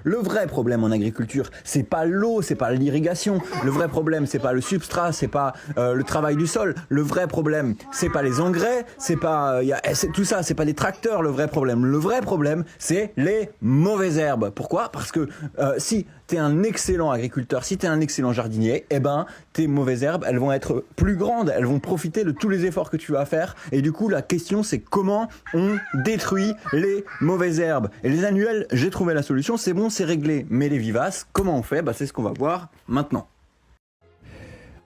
Le vrai problème en agriculture, c'est pas l'eau, c'est pas l'irrigation. Le vrai problème, c'est pas le substrat, c'est pas le travail du sol. Le vrai problème, c'est pas les engrais, c'est pas tout ça, c'est pas les tracteurs. Le vrai problème, c'est les mauvaises herbes. Pourquoi? Parce que si t'es un excellent agriculteur, si t'es un excellent jardinier, eh ben tes mauvaises herbes, elles vont être plus grandes, elles vont profiter de tous les efforts que tu vas faire. Et du coup, la question, c'est comment on détruit les mauvaises herbes. Et les annuels, j'ai trouvé la solution, c'est bon, c'est réglé. Mais les vivaces, comment on fait? C'est ce qu'on va voir maintenant.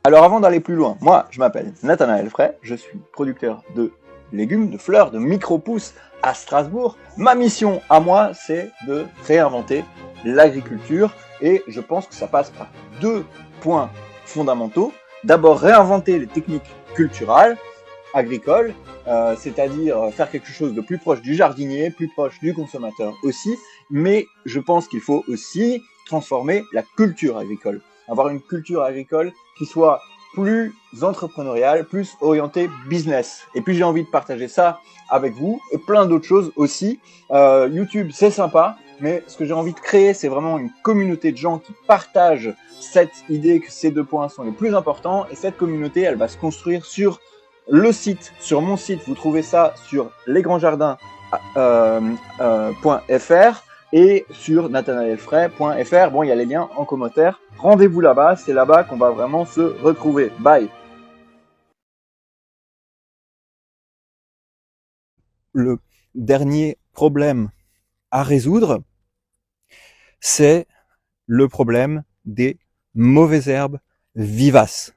Alors avant d'aller plus loin, moi je m'appelle Nathanaël Frey, je suis producteur de légumes, de fleurs, de micro-pousses à Strasbourg. Ma mission à moi, c'est de réinventer l'agriculture et je pense que ça passe par 2 points fondamentaux. D'abord, réinventer les techniques culturales, agricoles, c'est-à-dire faire quelque chose de plus proche du jardinier, plus proche du consommateur aussi, mais je pense qu'il faut aussi transformer la culture agricole, avoir une culture agricole qui soit plus entrepreneuriale, plus orientée business. Et puis j'ai envie de partager ça avec vous et plein d'autres choses aussi. YouTube, c'est sympa, mais ce que j'ai envie de créer, c'est vraiment une communauté de gens qui partagent cette idée que ces 2 points sont les plus importants. Et cette communauté, elle va se construire sur le site, sur mon site. Vous trouvez ça sur lesgrandsjardins.fr et sur nathanaelfrey.fr. Bon, il y a les liens en commentaire. Rendez-vous là-bas, c'est là-bas qu'on va vraiment se retrouver. Bye. Le dernier problème à résoudre, c'est le problème des mauvaises herbes vivaces.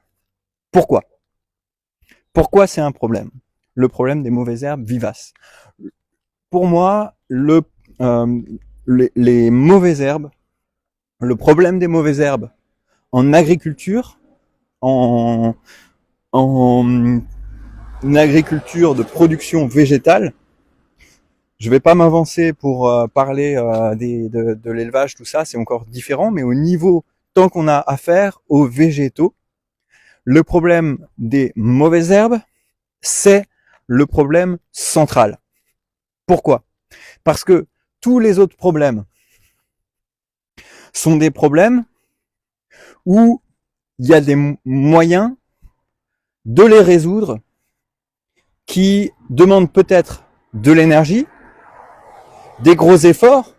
Pourquoi? Pourquoi c'est un problème? Le problème des mauvaises herbes vivaces. Pour moi, les mauvaises herbes, le problème des mauvaises herbes en agriculture, en agriculture de production végétale, je vais pas m'avancer pour parler de l'élevage, tout ça, c'est encore différent, mais au niveau, tant qu'on a affaire aux végétaux, le problème des mauvaises herbes, c'est le problème central. Pourquoi? Parce que tous les autres problèmes sont des problèmes où il y a des moyens de les résoudre qui demandent peut-être de l'énergie, des gros efforts,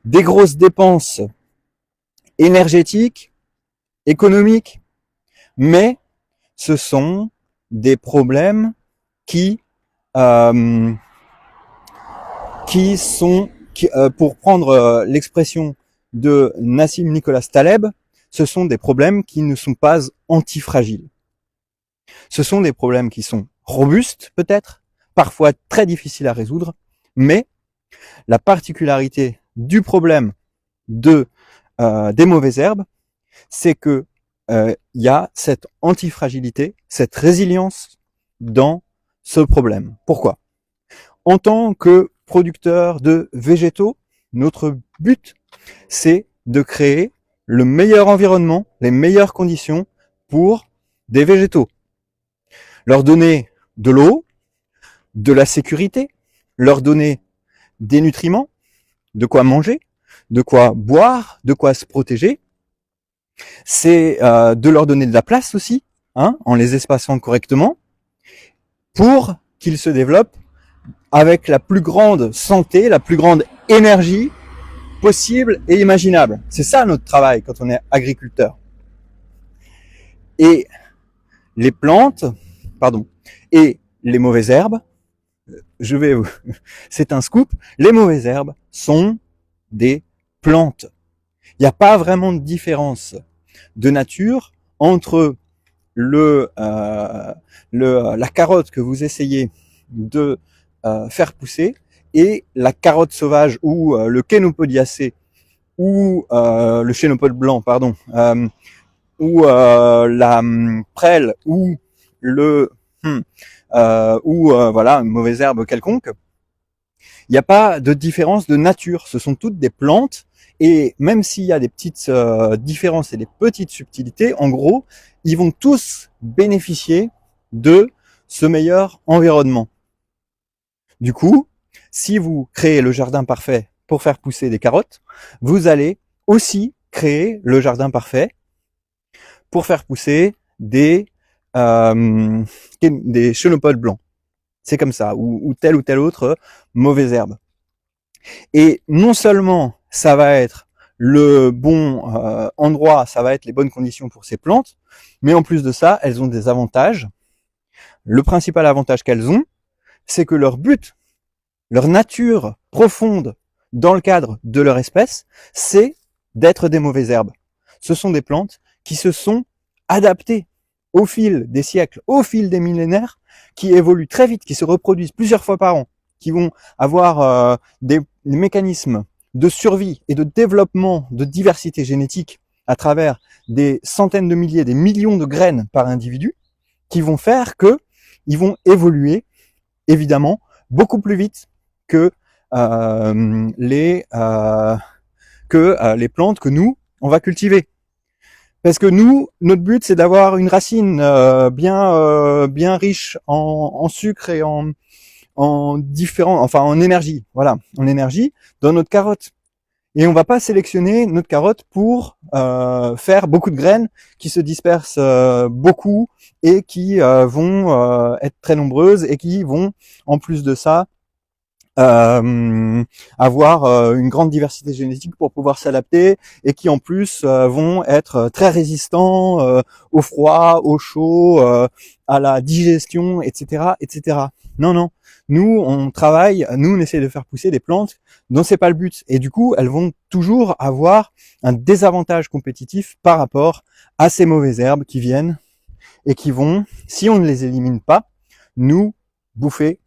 des grosses dépenses énergétiques, économiques, mais ce sont des problèmes qui pour prendre l'expression de Nassim Nicholas Taleb, ce sont des problèmes qui ne sont pas antifragiles. Ce sont des problèmes qui sont robustes, peut-être, parfois très difficiles à résoudre, mais la particularité du problème des mauvaises herbes, c'est que y a cette antifragilité, cette résilience dans ce problème. Pourquoi? En tant que producteur de végétaux, notre but, c'est de créer le meilleur environnement, les meilleures conditions pour des végétaux. Leur donner de l'eau, de la sécurité, leur donner des nutriments, de quoi manger, de quoi boire, de quoi se protéger. C'est de leur donner de la place aussi, en les espaçant correctement, pour qu'ils se développent avec la plus grande santé, la plus grande énergie possible et imaginable. C'est ça notre travail quand on est agriculteur. Et les plantes, et les mauvaises herbes, c'est un scoop, les mauvaises herbes sont des plantes. Il n'y a pas vraiment de différence de nature entre la carotte que vous essayez de faire pousser et la carotte sauvage ou le chénopodiacée ou le chénopode blanc, ou la prêle ou voilà, une mauvaise herbe quelconque. Il n'y a pas de différence de nature, ce sont toutes des plantes, et même s'il y a des petites différences et des petites subtilités, en gros, ils vont tous bénéficier de ce meilleur environnement. Du coup, si vous créez le jardin parfait pour faire pousser des carottes, vous allez aussi créer le jardin parfait pour faire pousser des chénopodes blancs. C'est comme ça, ou telle autre mauvaise herbe. Et non seulement ça va être le bon endroit, ça va être les bonnes conditions pour ces plantes, mais en plus de ça, elles ont des avantages. Le principal avantage qu'elles ont, c'est que leur but, leur nature profonde dans le cadre de leur espèce, c'est d'être des mauvaises herbes. Ce sont des plantes qui se sont adaptées au fil des siècles, au fil des millénaires, qui évoluent très vite, qui se reproduisent plusieurs fois par an, qui vont avoir des mécanismes de survie et de développement de diversité génétique à travers des centaines de milliers, des millions de graines par individu, qui vont faire que ils vont évoluer, évidemment, beaucoup plus vite que les plantes que nous, on va cultiver. Parce que nous, notre but, c'est d'avoir une racine bien riche en sucre et en énergie, voilà, en énergie dans notre carotte. Et on va pas sélectionner notre carotte pour faire beaucoup de graines qui se dispersent beaucoup et qui vont être très nombreuses et qui vont, en plus de ça, avoir une grande diversité génétique pour pouvoir s'adapter et qui en plus vont être très résistants au froid, au chaud, à la digestion, etc., etc. Non, nous on travaille, nous on essaie de faire pousser des plantes dont c'est pas le but et du coup elles vont toujours avoir un désavantage compétitif par rapport à ces mauvaises herbes qui viennent et qui vont, si on ne les élimine pas, nous bouffer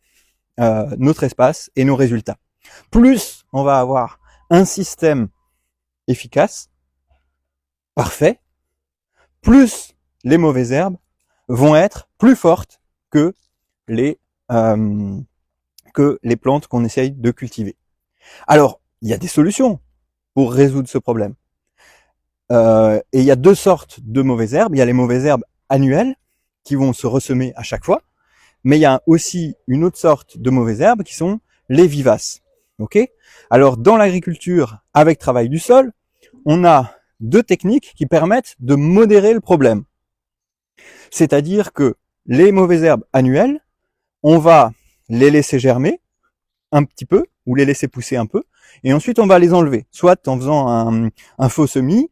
notre espace et nos résultats. Plus on va avoir un système efficace, parfait, plus les mauvaises herbes vont être plus fortes que les plantes qu'on essaye de cultiver. Alors, il y a des solutions pour résoudre ce problème. Et il y a deux sortes de mauvaises herbes. Il y a les mauvaises herbes annuelles qui vont se ressemer à chaque fois. Mais il y a aussi une autre sorte de mauvaises herbes qui sont les vivaces. Ok ? Alors, dans l'agriculture, avec travail du sol, on a deux techniques qui permettent de modérer le problème. C'est-à-dire que les mauvaises herbes annuelles, on va les laisser germer un petit peu, ou les laisser pousser un peu, et ensuite on va les enlever, soit en faisant un faux semis,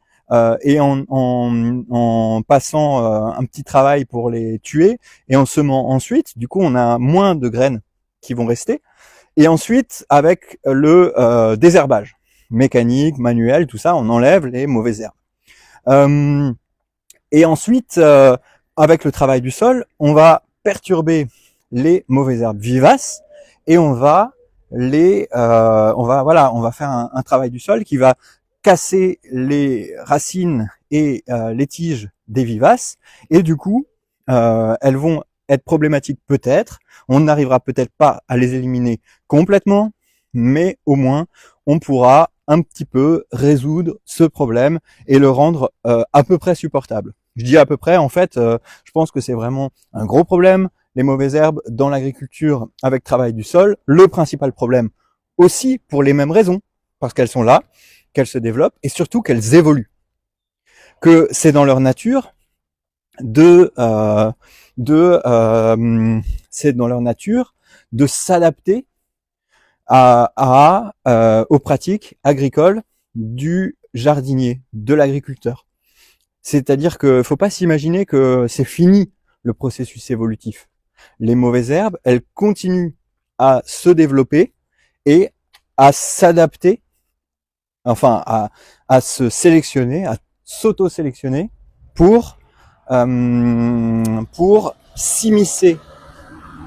et en passant un petit travail pour les tuer, et en semant ensuite, du coup on a moins de graines qui vont rester, et ensuite avec le désherbage, mécanique, manuel, tout ça, on enlève les mauvaises herbes. Et ensuite, avec le travail du sol, on va perturber les mauvaises herbes vivaces, et on va faire un travail du sol qui va casser les racines et les tiges des vivaces, et du coup, elles vont être problématiques peut-être, on n'arrivera peut-être pas à les éliminer complètement, mais au moins, on pourra un petit peu résoudre ce problème et le rendre à peu près supportable. Je dis à peu près, en fait, je pense que c'est vraiment un gros problème, les mauvaises herbes dans l'agriculture avec travail du sol. Le principal problème aussi pour les mêmes raisons, parce qu'elles sont là, qu'elles se développent et surtout qu'elles évoluent. Que c'est dans leur nature de s'adapter aux pratiques agricoles du jardinier, de l'agriculteur. C'est-à-dire que faut pas s'imaginer que c'est fini le processus évolutif. Les mauvaises herbes, elles continuent à se développer et à s'adapter, enfin à se sélectionner, à s'auto-sélectionner pour s'immiscer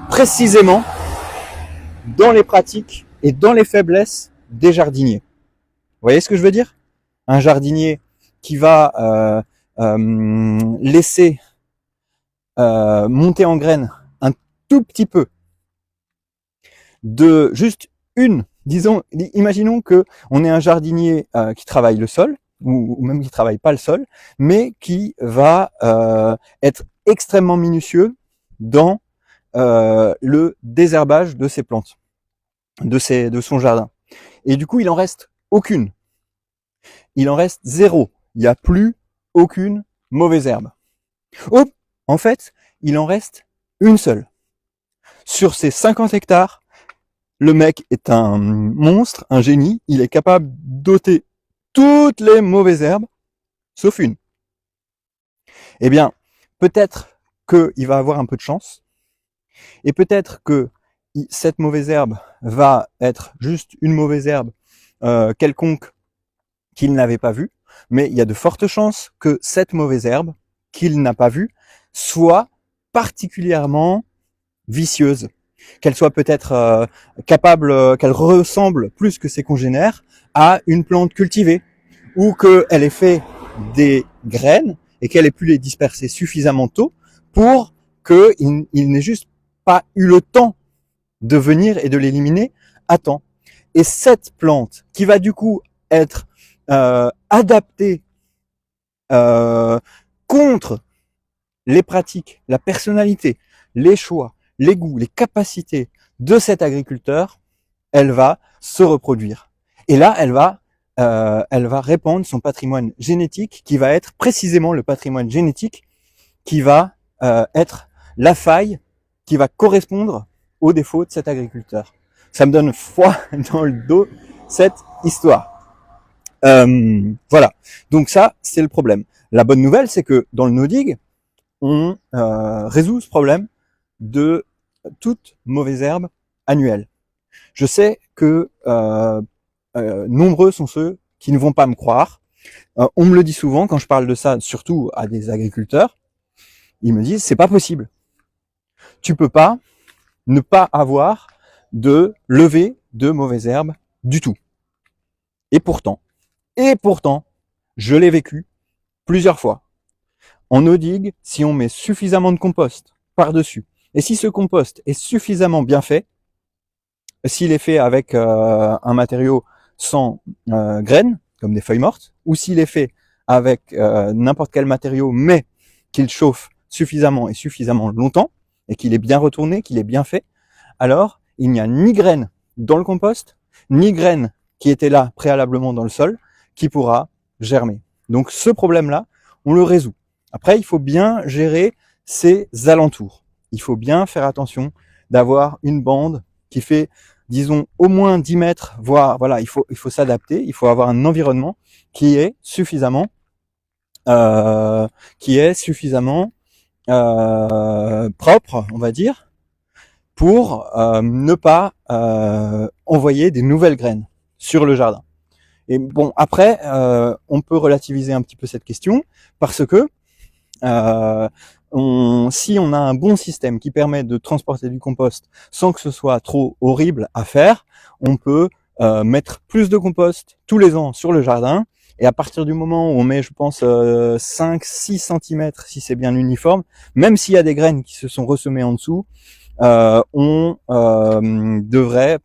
précisément dans les pratiques et dans les faiblesses des jardiniers. Vous voyez ce que je veux dire ? Un jardinier qui va laisser monter en graines un tout petit peu de juste imaginons que on est un jardinier qui travaille le sol ou même qui travaille pas le sol, mais qui va être extrêmement minutieux dans le désherbage de ses plantes, de son jardin. Et du coup, il en reste aucune. Il en reste zéro. Il n'y a plus aucune mauvaise herbe. Oh, en fait, il en reste une seule. Sur ces 50 hectares, le mec est un monstre, un génie. Il est capable d'ôter toutes les mauvaises herbes, sauf une. Eh bien, peut-être qu'il va avoir un peu de chance, et peut-être que cette mauvaise herbe va être juste une mauvaise herbe quelconque qu'il n'avait pas vue, mais il y a de fortes chances que cette mauvaise herbe qu'il n'a pas vue soit particulièrement vicieuse, qu'elle soit peut-être capable, qu'elle ressemble plus que ses congénères à une plante cultivée, ou qu'elle ait fait des graines et qu'elle ait pu les disperser suffisamment tôt pour qu'il n'ait juste pas eu le temps de venir et de l'éliminer à temps. Et cette plante qui va du coup être adaptée contre les pratiques, la personnalité, les choix, les goûts, les capacités de cet agriculteur, elle va se reproduire. Et là, elle va répandre son patrimoine génétique qui va être précisément le patrimoine génétique qui va être la faille qui va correspondre aux défauts de cet agriculteur. Ça me donne froid dans le dos, cette histoire. Voilà. Donc ça, c'est le problème. La bonne nouvelle, c'est que dans le no-dig, on résout ce problème de toute mauvaise herbe annuelle. Je sais que nombreux sont ceux qui ne vont pas me croire. On me le dit souvent quand je parle de ça, surtout à des agriculteurs. Ils me disent, c'est pas possible. Tu peux pas ne pas avoir de levée de mauvaises herbes du tout. Et pourtant, je l'ai vécu plusieurs fois. En no-dig, si on met suffisamment de compost par-dessus, et si ce compost est suffisamment bien fait, s'il est fait avec un matériau sans graines, comme des feuilles mortes, ou s'il est fait avec n'importe quel matériau, mais qu'il chauffe suffisamment et suffisamment longtemps, et qu'il est bien retourné, qu'il est bien fait, alors il n'y a ni graines dans le compost, ni graines qui étaient là préalablement dans le sol, qui pourra germer. Donc ce problème-là, on le résout. Après, il faut bien gérer ses alentours. Il faut bien faire attention d'avoir une bande qui fait, disons, au moins 10 mètres, voire, voilà, il faut s'adapter, il faut avoir un environnement qui est suffisamment propre, on va dire, pour ne pas envoyer des nouvelles graines sur le jardin. Et bon, après, on peut relativiser un petit peu cette question parce que si on a un bon système qui permet de transporter du compost sans que ce soit trop horrible à faire, on peut mettre plus de compost tous les ans sur le jardin. Et à partir du moment où on met, je pense, 5-6 cm, si c'est bien uniforme, même s'il y a des graines qui se sont ressemées en dessous, on devrait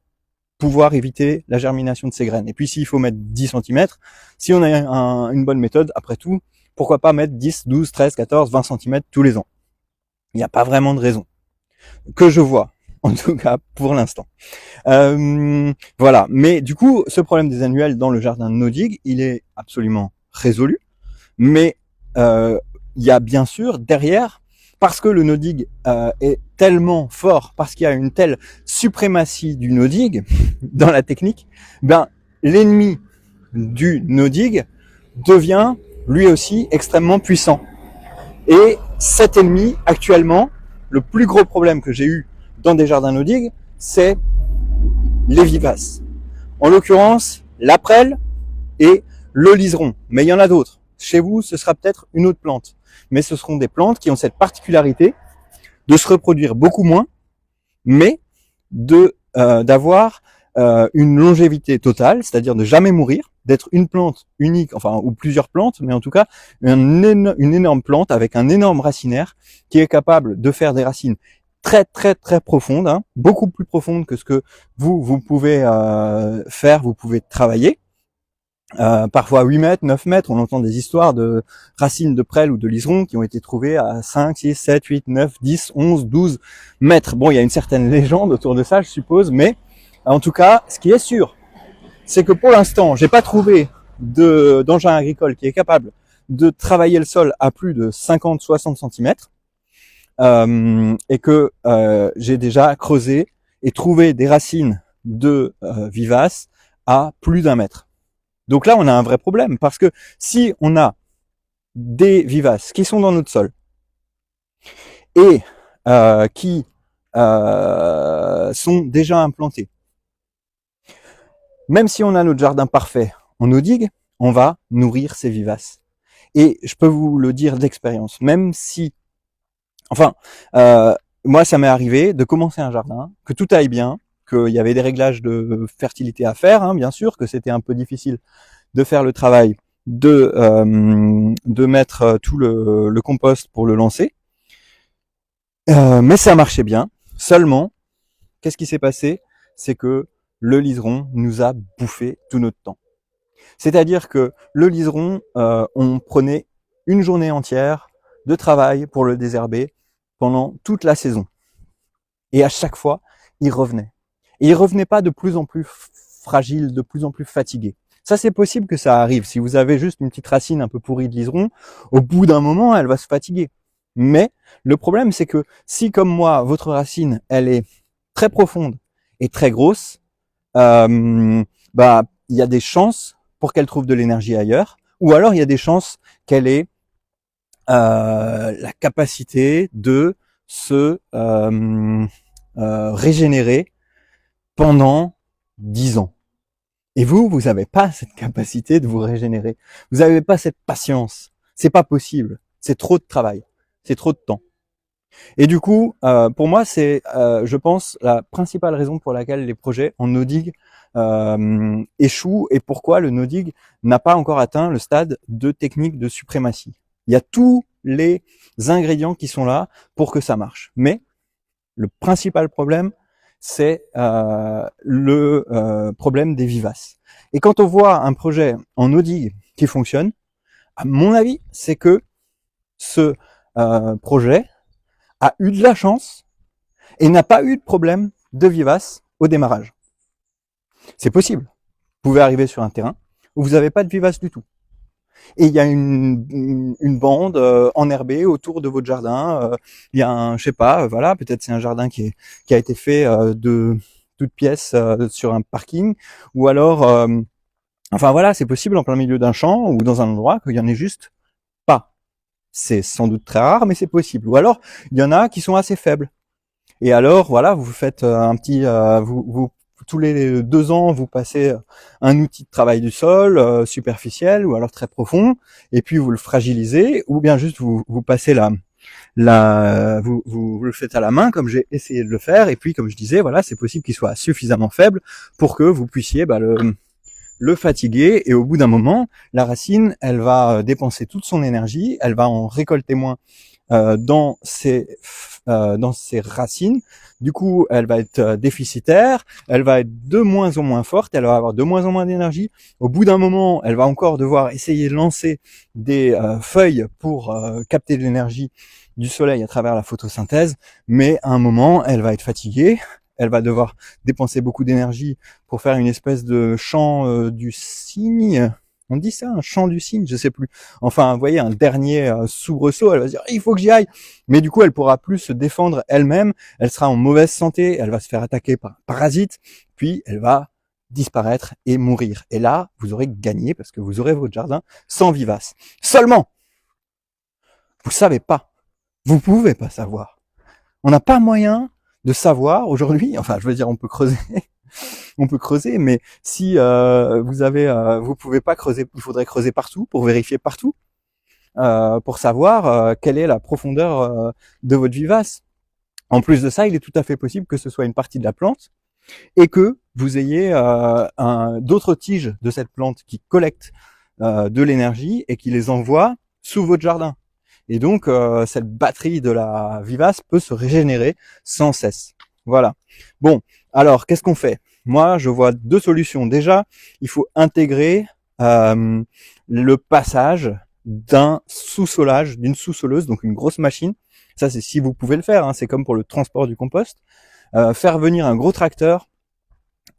pouvoir éviter la germination de ces graines. Et puis s'il faut mettre 10 cm, si on a une bonne méthode, après tout, pourquoi pas mettre 10, 12, 13, 14, 20 cm tous les ans. Il n'y a pas vraiment de raison que je vois, en tout cas pour l'instant. Voilà. Mais du coup, ce problème des annuels dans le jardin de no-dig, il est absolument résolu. Mais il y a bien sûr derrière, parce que le no-dig est tellement fort, parce qu'il y a une telle suprématie du no-dig dans la technique, ben l'ennemi du no-dig devient lui aussi extrêmement puissant. Et cet ennemi, actuellement, le plus gros problème que j'ai eu dans des jardins no-dig, c'est les vivaces. En l'occurrence, la prêle et le liseron. Mais il y en a d'autres. Chez vous, ce sera peut-être une autre plante. Mais ce seront des plantes qui ont cette particularité de se reproduire beaucoup moins, mais d'avoir une longévité totale, c'est-à-dire de jamais mourir, d'être une plante unique, enfin, ou plusieurs plantes, mais en tout cas, une énorme plante avec un énorme racinaire qui est capable de faire des racines très, très, très profondes, hein, beaucoup plus profondes que ce que vous pouvez faire, vous pouvez travailler. Parfois 8 mètres, 9 mètres, on entend des histoires de racines de prêle ou de liseron qui ont été trouvées à 5, 6, 7, 8, 9, 10, 11, 12 mètres. Bon, il y a une certaine légende autour de ça, je suppose, mais en tout cas, ce qui est sûr, c'est que pour l'instant, j'ai pas trouvé d'engin agricole qui est capable de travailler le sol à plus de 50-60 cm, et que j'ai déjà creusé et trouvé des racines de vivaces à plus d'1 mètre. Donc là, on a un vrai problème, parce que si on a des vivaces qui sont dans notre sol et qui sont déjà implantés, même si on a notre jardin parfait en eau digue, on va nourrir ces vivaces. Et je peux vous le dire d'expérience, même si, enfin, moi ça m'est arrivé de commencer un jardin, que tout aille bien, qu'il y avait des réglages de fertilité à faire, hein, bien sûr, que c'était un peu difficile de faire le travail, de mettre tout le compost pour le lancer, mais ça marchait bien. Seulement, qu'est-ce qui s'est passé? C'est que le liseron nous a bouffé tout notre temps. C'est-à-dire que le liseron, on prenait une journée entière de travail pour le désherber pendant toute la saison. Et à chaque fois, il revenait. Et il revenait pas de plus en plus fragile, de plus en plus fatigué. Ça, c'est possible que ça arrive. Si vous avez juste une petite racine un peu pourrie de liseron, au bout d'un moment, elle va se fatiguer. Mais le problème, c'est que si, comme moi, votre racine, elle est très profonde et très grosse, il y a des chances pour qu'elle trouve de l'énergie ailleurs, ou alors il y a des chances qu'elle ait la capacité de se régénérer pendant 10 ans. Et vous n'avez pas cette capacité de vous régénérer. Vous n'avez pas cette patience. C'est pas possible. C'est trop de travail. C'est trop de temps. Et du coup, pour moi, c'est, je pense, la principale raison pour laquelle les projets en no-dig échouent et pourquoi le no-dig n'a pas encore atteint le stade de technique de suprématie. Il y a tous les ingrédients qui sont là pour que ça marche. Mais le principal problème, c'est le problème des vivaces. Et quand on voit un projet en no-dig qui fonctionne, à mon avis, c'est que ce projet a eu de la chance et n'a pas eu de problème de vivaces au démarrage. C'est possible. Vous pouvez arriver sur un terrain où vous n'avez pas de vivaces du tout. Et il y a une bande enherbée autour de votre jardin. Il y a un, je sais pas, voilà, peut-être c'est un jardin qui a été fait de toutes pièces sur un parking, ou alors, enfin voilà, c'est possible en plein milieu d'un champ ou dans un endroit qu'il y en ait juste pas. C'est sans doute très rare, mais c'est possible. Ou alors, il y en a qui sont assez faibles. Et alors, voilà, vous faites un petit, vous tous les 2 ans, vous passez un outil de travail du sol superficiel ou alors très profond, et puis vous le fragilisez, ou bien juste vous passez vous le faites à la main, comme j'ai essayé de le faire, et puis comme je disais, voilà, c'est possible qu'il soit suffisamment faible pour que vous puissiez le fatiguer, et au bout d'un moment, la racine, elle va dépenser toute son énergie, elle va en récolter moins dans ses racines. Du coup, elle va être déficitaire, elle va être de moins en moins forte, elle va avoir de moins en moins d'énergie. Au bout d'un moment, elle va encore devoir essayer de lancer des feuilles pour capter de l'énergie du soleil à travers la photosynthèse, mais à un moment, elle va être fatiguée, elle va devoir dépenser beaucoup d'énergie pour faire une espèce de chant du cygne. On dit ça, un chant du cygne, je sais plus. Enfin, vous voyez, un dernier soubresaut, elle va se dire, il faut que j'y aille. Mais du coup, elle pourra plus se défendre elle-même, elle sera en mauvaise santé, elle va se faire attaquer par un parasite, puis elle va disparaître et mourir. Et là, vous aurez gagné parce que vous aurez votre jardin sans vivaces. Seulement, vous savez pas. Vous pouvez pas savoir. On n'a pas moyen de savoir aujourd'hui, enfin, je veux dire, on peut creuser. On peut creuser, mais si vous pouvez pas creuser, il faudrait creuser partout pour vérifier partout, pour savoir quelle est la profondeur de votre vivace. En plus de ça, il est tout à fait possible que ce soit une partie de la plante et que vous ayez d'autres tiges de cette plante qui collectent de l'énergie et qui les envoient sous votre jardin. Et donc, cette batterie de la vivace peut se régénérer sans cesse. Voilà. Bon, alors, qu'est-ce qu'on fait? Moi, je vois 2 solutions. Déjà, il faut intégrer le passage d'un sous-solage, d'une sous-soleuse, donc une grosse machine. Ça, c'est si vous pouvez le faire, hein, c'est comme pour le transport du compost. Faire venir un gros tracteur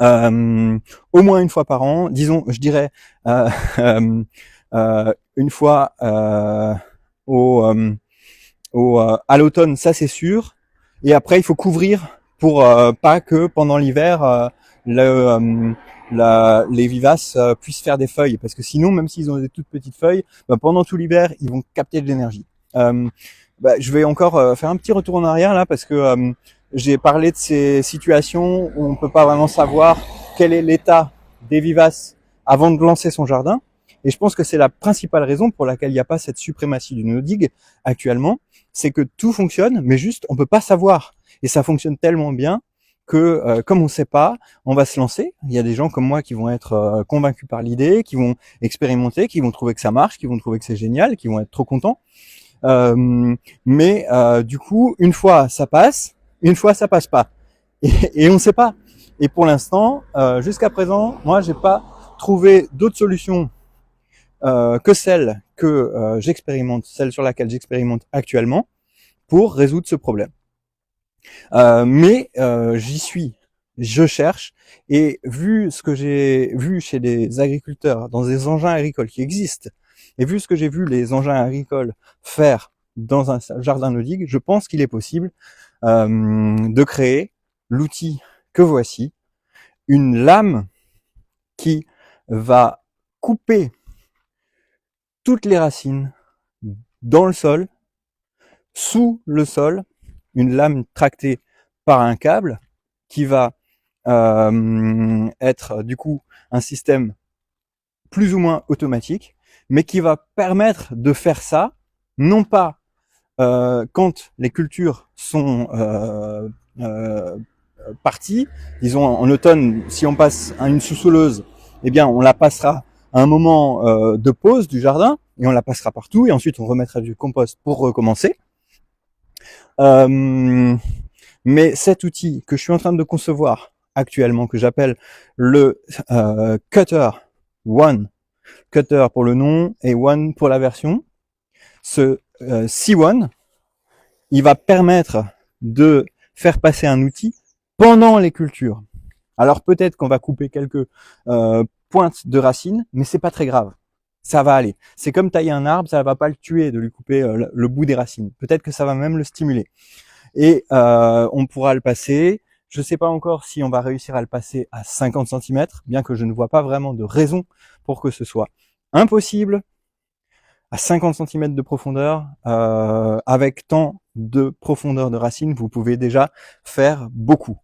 au moins une fois par an, disons, je dirais euh, une fois à l'automne, ça c'est sûr. Et après, il faut couvrir pour pas que pendant l'hiver les vivaces puissent faire des feuilles, parce que sinon, même s'ils ont des toutes petites feuilles, bah, pendant tout l'hiver, ils vont capter de l'énergie. Je vais encore faire un petit retour en arrière là, parce que j'ai parlé de ces situations où on peut pas vraiment savoir quel est l'état des vivaces avant de lancer son jardin. Et je pense que c'est la principale raison pour laquelle il n'y a pas cette suprématie du no-dig actuellement, c'est que tout fonctionne, mais juste on peut pas savoir. Et ça fonctionne tellement bien que comme on sait pas, on va se lancer. Il y a des gens comme moi qui vont être convaincus par l'idée, qui vont expérimenter, qui vont trouver que ça marche, qui vont trouver que c'est génial, qui vont être trop contents. Du coup, une fois ça passe, une fois ça passe pas, et on sait pas. Et pour l'instant, jusqu'à présent, moi j'ai pas trouvé d'autres solutions que celle que j'expérimente, celle sur laquelle j'expérimente actuellement pour résoudre ce problème. J'y suis, je cherche, et vu ce que j'ai vu chez des agriculteurs dans des engins agricoles qui existent, et vu ce que j'ai vu les engins agricoles faire dans un jardin no-dig, je pense qu'il est possible de créer l'outil que voici, une lame qui va couper toutes les racines dans le sol, sous le sol, une lame tractée par un câble qui va être du coup un système plus ou moins automatique, mais qui va permettre de faire ça, non pas quand les cultures sont parties, disons en automne, si on passe à une sous-souleuse, eh bien on la passera à un moment de pause du jardin, et on la passera partout, et ensuite on remettra du compost pour recommencer. Mais cet outil que je suis en train de concevoir actuellement, que j'appelle le Cutter One, Cutter pour le nom et One pour la version, ce C1, il va permettre de faire passer un outil pendant les cultures. Alors peut-être qu'on va couper quelques pointes de racines, mais c'est pas très grave. Ça va aller. C'est comme tailler un arbre, ça va pas le tuer de lui couper le bout des racines. Peut-être que ça va même le stimuler. Et on pourra le passer. Je ne sais pas encore si on va réussir à le passer à 50 cm, bien que je ne vois pas vraiment de raison pour que ce soit impossible. À 50 cm de profondeur, avec tant de profondeur de racines, vous pouvez déjà faire beaucoup.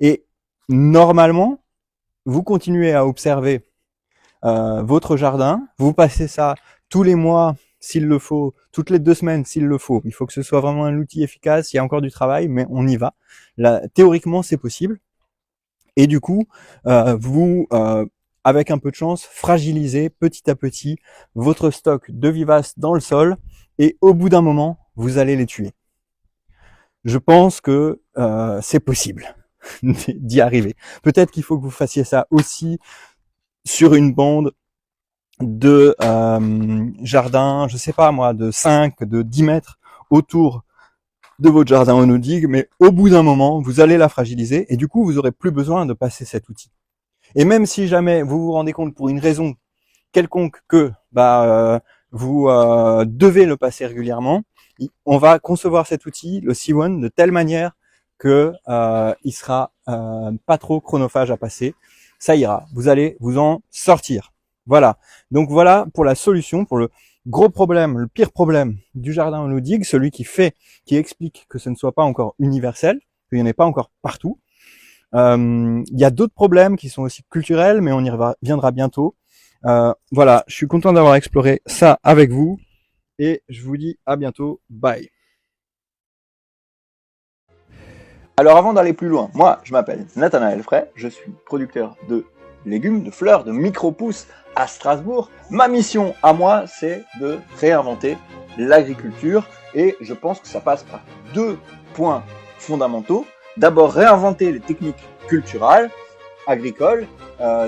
Et normalement, vous continuez à observer votre jardin, vous passez ça tous les mois s'il le faut, toutes les 2 semaines s'il le faut. Il faut que ce soit vraiment un outil efficace, il y a encore du travail, mais on y va. Là, théoriquement, c'est possible. Et du coup, avec un peu de chance, fragilisez petit à petit votre stock de vivaces dans le sol, et au bout d'un moment, vous allez les tuer. Je pense que c'est possible d'y arriver. Peut-être qu'il faut que vous fassiez ça aussi sur une bande de jardin, je sais pas moi, de 5, de 10 mètres autour de votre jardin en no-dig, mais au bout d'un moment, vous allez la fragiliser, et du coup, vous aurez plus besoin de passer cet outil. Et même si jamais vous vous rendez compte pour une raison quelconque que vous devez le passer régulièrement, on va concevoir cet outil, le C1, de telle manière que il sera pas trop chronophage à passer. Ça ira, vous allez vous en sortir. Voilà. Donc voilà pour la solution, pour le gros problème, le pire problème du jardin en no-dig, celui qui explique que ce ne soit pas encore universel, qu'il n'y en ait pas encore partout. Il y a d'autres problèmes qui sont aussi culturels, mais on y reviendra bientôt. Voilà, je suis content d'avoir exploré ça avec vous, et je vous dis à bientôt. Bye. Alors avant d'aller plus loin, moi je m'appelle Nathanaël Frey, je suis producteur de légumes, de fleurs, de micro-pousses à Strasbourg. Ma mission à moi, c'est de réinventer l'agriculture, et je pense que ça passe par 2 points fondamentaux. D'abord, réinventer les techniques culturales, agricoles,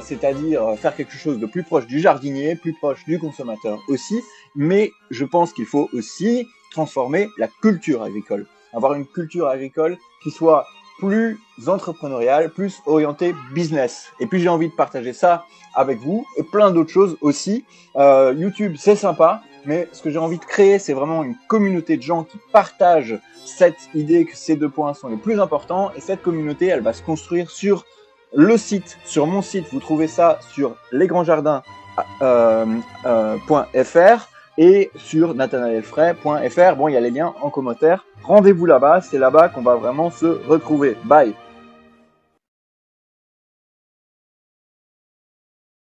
c'est-à-dire faire quelque chose de plus proche du jardinier, plus proche du consommateur aussi, mais je pense qu'il faut aussi transformer la culture agricole. Avoir une culture agricole qui soit plus entrepreneurial, plus orienté business. Et puis j'ai envie de partager ça avec vous et plein d'autres choses aussi. YouTube, c'est sympa, mais ce que j'ai envie de créer, c'est vraiment une communauté de gens qui partagent cette idée que ces 2 points sont les plus importants. Et cette communauté, elle va se construire sur le site, sur mon site. Vous trouvez ça sur lesgrandsjardins.fr et sur nathanaelfray.fr. Bon, il y a les liens en commentaire. Rendez-vous là-bas, c'est là-bas qu'on va vraiment se retrouver. Bye!